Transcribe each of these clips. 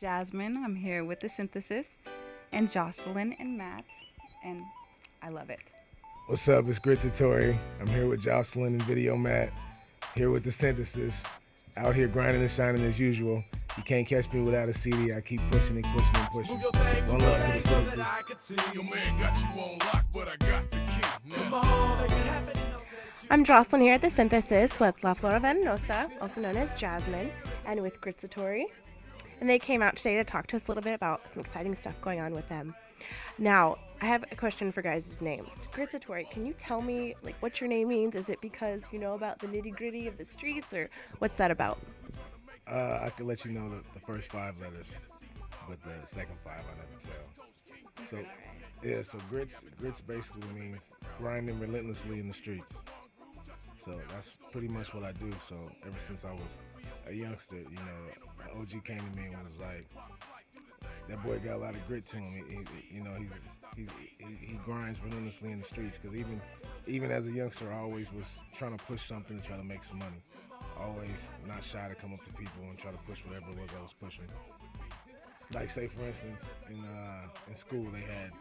Jazmin. I'm here with the synthesis, and Josselin and Matt, and I love it. What's up? It's Gritsitory. I'm here with Josselin and Video Matt. Here with the synthesis. Out here grinding and shining as usual. You can't catch me without a CD. I keep pushing and pushing and pushing. One love to the synthesis. I'm Josselin here at the synthesis with La Flora Venenosa, also known as Jazmin, and with Gritsitory. And they came out today to talk to us a little bit about some exciting stuff going on with them. Now, I have a question for guys' names. Gritsitory, can you tell me what your name means? Is it because you know about the nitty-gritty of the streets, or what's that about? I could let you know the first 5 letters, but the second 5 I never tell. So grits basically means grinding relentlessly in the streets. So that's pretty much what I do. So ever since I was a youngster, an OG came to me and was like, that boy got a lot of grit to him. He grinds relentlessly in the streets. Because even as a youngster, I always was trying to push something to try to make some money. Always not shy to come up to people and try to push whatever it was I was pushing. Like, say for instance, in school they had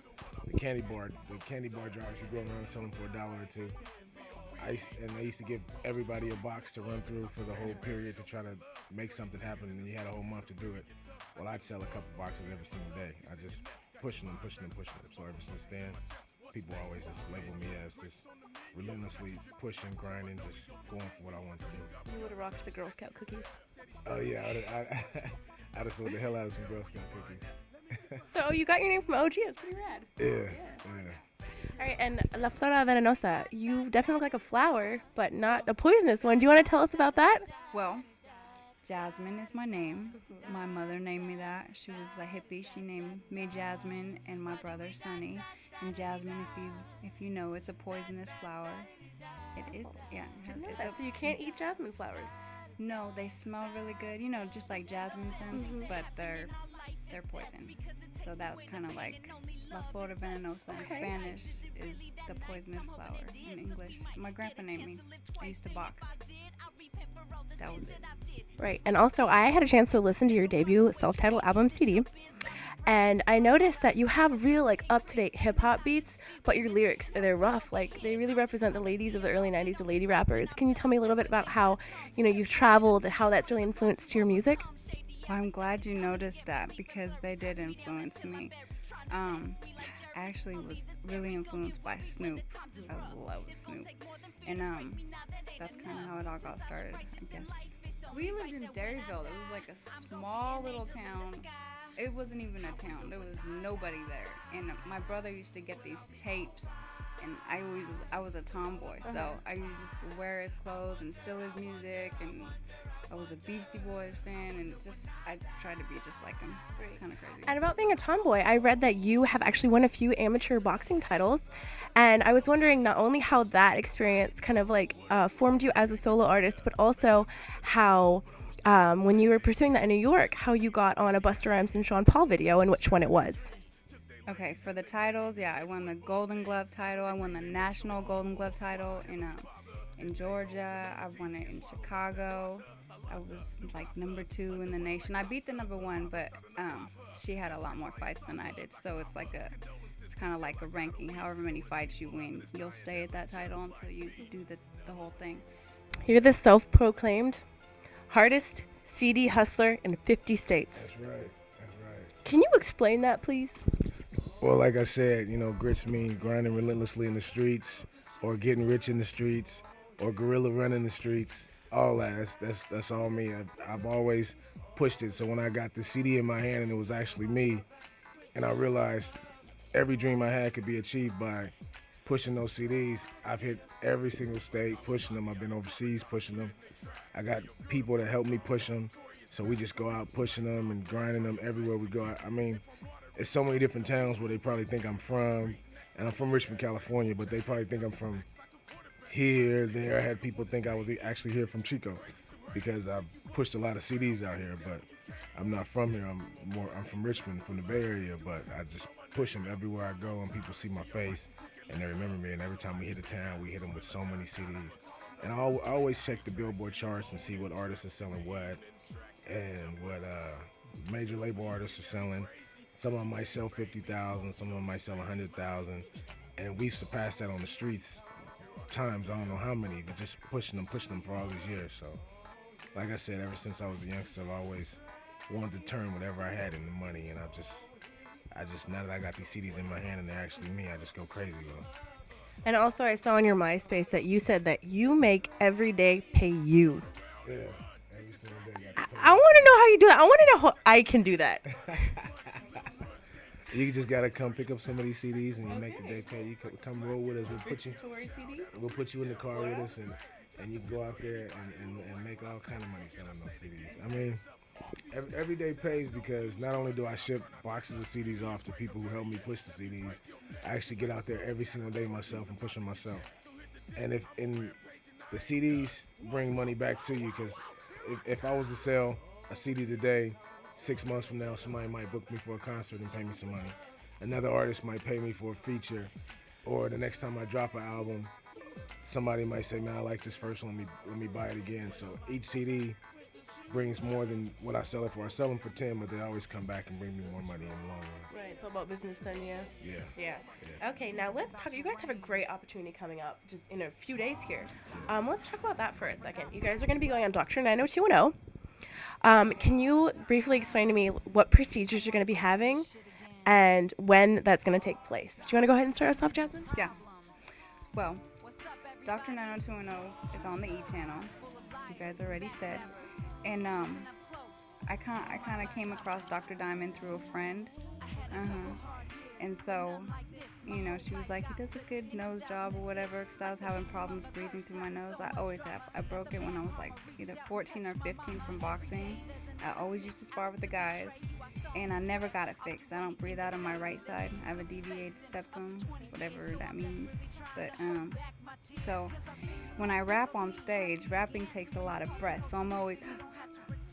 the candy bar drivers who go around and sell them for $1 or $2. They used to give everybody a box to run through for the whole period to try to make something happen, and you had a whole month to do it. Well, I'd sell a couple boxes every single day. I just pushing them. So ever since then, people always just label me as just relentlessly pushing, grinding, just going for what I want to do. You would have rocked the Girl Scout cookies. Oh yeah, I'd have sold the hell out of some Girl Scout cookies. So you got your name from OG. That's pretty rad. Yeah. All right, and La Flora Venenosa, you definitely look like a flower, but not a poisonous one. Do you want to tell us about that? Well, Jazmin is my name. My mother named me that. She was a hippie. She named me Jazmin and my brother Sonny. And Jasmine, if you know, it's a poisonous flower. It is, yeah. So you can't eat jasmine flowers. No, they smell really good. Just like jasmine scents, but they're poison. So that was kind of like La Flora Venenosa in Spanish is the poisonous flower in English. My grandpa named me. I used to box. That was it. Right, and also I had a chance to listen to your debut self-titled album CD, and I noticed that you have real up-to-date hip-hop beats, but your lyrics, they're rough. They really represent the ladies of the early 90s, the lady rappers. Can you tell me a little bit about how, you've traveled and how that's really influenced your music? Well, I'm glad you noticed that because they did influence me. I actually was really influenced by Snoop. I love Snoop. And that's kind of how it all got started, I guess. We lived in Derryville. It was like a small little town. It wasn't even a town. There was nobody there. And my brother used to get these tapes, and I was a tomboy, so I used to just wear his clothes and steal his music, and I was a Beastie Boys fan, and I tried to be just like him. Kind of crazy. And about being a tomboy, I read that you have actually won a few amateur boxing titles, and I was wondering not only how that experience kind of formed you as a solo artist, but also how when you were pursuing that in New York, how you got on a Busta Rhymes and Sean Paul video and which one it was. Okay, for the titles, yeah, I won the Golden Glove title. I won the National Golden Glove title in Georgia. I won it in Chicago. I was like number 2 in the nation. I beat the number 1, but she had a lot more fights than I did. So it's kind of like a ranking. However many fights you win, you'll stay at that title until you do the whole thing. You're the self-proclaimed hardest CD hustler in 50 states. That's right. Can you explain that, please? Well, like I said, grits mean grinding relentlessly in the streets, or getting rich in the streets, or guerrilla running the streets. All that. That's all me. I've always pushed it. So when I got the CD in my hand and it was actually me, and I realized every dream I had could be achieved by pushing those CDs. I've hit every single state pushing them. I've been overseas pushing them. I got people that help me push them. So we just go out pushing them and grinding them everywhere we go. I mean, it's so many different towns where they probably think I'm from, and I'm from Richmond, California, but they probably think I'm from here, there. I had people think I was actually here from Chico because I pushed a lot of CDs out here, but I'm not from here. I'm from Richmond, from the Bay Area, but I just push them everywhere I go, and people see my face and they remember me. And every time we hit a town, we hit them with so many CDs. And I always check the Billboard charts and see what artists are selling what, and major label artists are selling. Some of them might sell 50,000, some of them might sell 100,000, and we surpassed that on the streets times I don't know how many, but just pushing them for all these years. So, like I said, ever since I was a youngster, I've always wanted to turn whatever I had into money, and I just now that I got these CDs in my hand and they're actually me, I just go crazy with them. And also, I saw on your MySpace that you said that you make every day pay you. Yeah, every single day. I want to know how you do that. I want to know how I can do that. You just gotta come pick up some of these CDs and you make the day pay. You come roll with us. We'll put you in the car with us, and you can go out there and make all kind of money selling those CDs. I mean, every day pays because not only do I ship boxes of CDs off to people who help me push the CDs, I actually get out there every single day myself and push them myself. And the CDs bring money back to you, because if I was to sell a CD today, 6 months from now, somebody might book me for a concert and pay me some money. Another artist might pay me for a feature, or the next time I drop an album, somebody might say, "Man, I like this first one. Let me buy it again." So each CD brings more than what I sell it for. I sell them for 10, but they always come back and bring me more money in the long run. Right, it's all about business then, yeah. Yeah. Okay, now let's talk. You guys have a great opportunity coming up just in a few days here. Let's talk about that for a second. You guys are going to be going on Dr. 90210. Can you briefly explain to me what procedures you're going to be having and when that's going to take place? Do you want to go ahead and start us off, Jazmin? Yeah. Well, Dr. 90210 is on the E channel, as you guys already said. And I kind of came across Dr. Diamond through a friend. And so, she was like, he does a good nose job or whatever, because I was having problems breathing through my nose. I always have. I broke it when I was like either 14 or 15 from boxing. I always used to spar with the guys, and I never got it fixed. I don't breathe out on my right side. I have a deviated septum, whatever that means. But so when I rap on stage, rapping takes a lot of breath. So I'm always,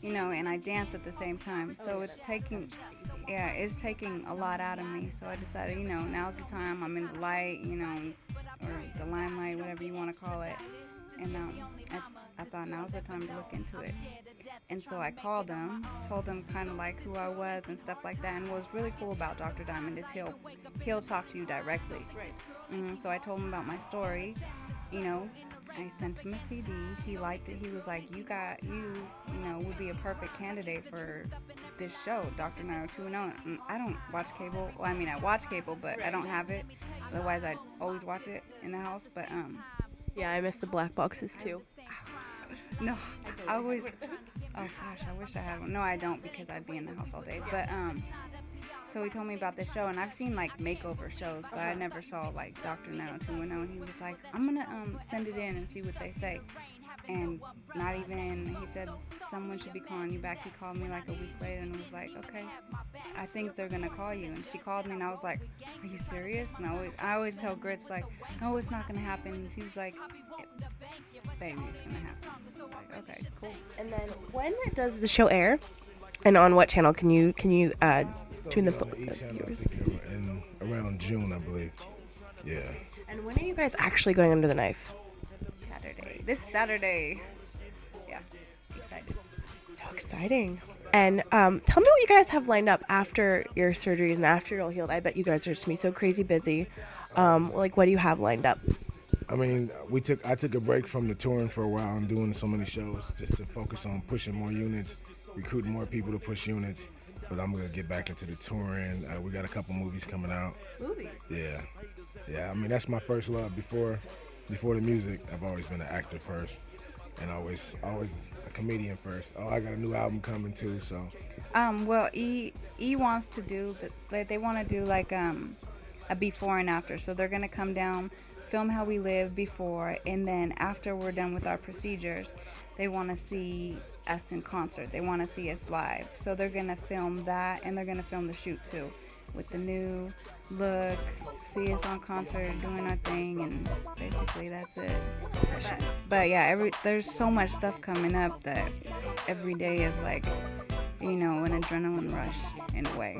and I dance at the same time. So it's taking a lot out of me. So I decided, now's the time. I'm in the light, or the limelight, whatever you want to call it. And I thought now's the time to look into it. And so I called him, told him kind of like who I was and stuff like that. And what's really cool about Dr. Diamond is he'll talk to you directly. So I told him about my story. I sent him a CD. He liked it. He was like, you would be a perfect candidate for this show, Dr. 90210. I don't watch cable. Well, I mean, I watch cable, but I don't have it. Otherwise, I'd always watch it in the house. But yeah, I miss the black boxes too. No, I always. Oh gosh, I wish I had one. No, I don't, because I'd be in the house all day. But so he told me about this show, and I've seen like makeover shows, but I never saw like Dr. 90210. And he was like, I'm gonna send it in and see what they say. And not even, he said someone should be calling you back. He called me like a week later and was like, okay, I think they're gonna call you. And she called me, and I was like, are you serious? And I always tell Grits like, no, it's not gonna happen. And she was like, baby, it's gonna happen. I was like, okay, cool. And then when does the show air? And on what channel can you tune the viewers? I think in around June, I believe. Yeah. And when are you guys actually going under the knife? This Saturday. Yeah, excited. So exciting. And tell me what you guys have lined up after your surgeries and after you're all healed. I bet you guys are just going to be so crazy busy. Like, what do you have lined up? I mean, I took a break from the touring for a while and doing so many shows just to focus on pushing more units, recruiting more people to push units. But I'm going to get back into the touring. We got a couple movies coming out. Movies? Yeah. I mean, that's my first love. Before the music, I've always been an actor first, and always a comedian first. Oh, I got a new album coming too, so. Well, E wants to do, they want to do like a before and after. So they're gonna come down, film how we lived before, and then after we're done with our procedures, they want to see us in concert. They want to see us live. So they're gonna film that, and they're gonna film the shoot too, with the new look, see us on concert doing our thing, and basically that's it. But yeah, there's so much stuff coming up that every day is like, an adrenaline rush in a way.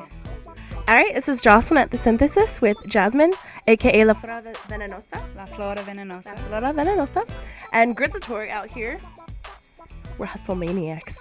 All right, this is Josselin at The Synthesis with Jazmin, a.k.a. La Flora Venenosa. La Flora Venenosa. La Flora Venenosa. And Gritsitory out here. We're hustle maniacs.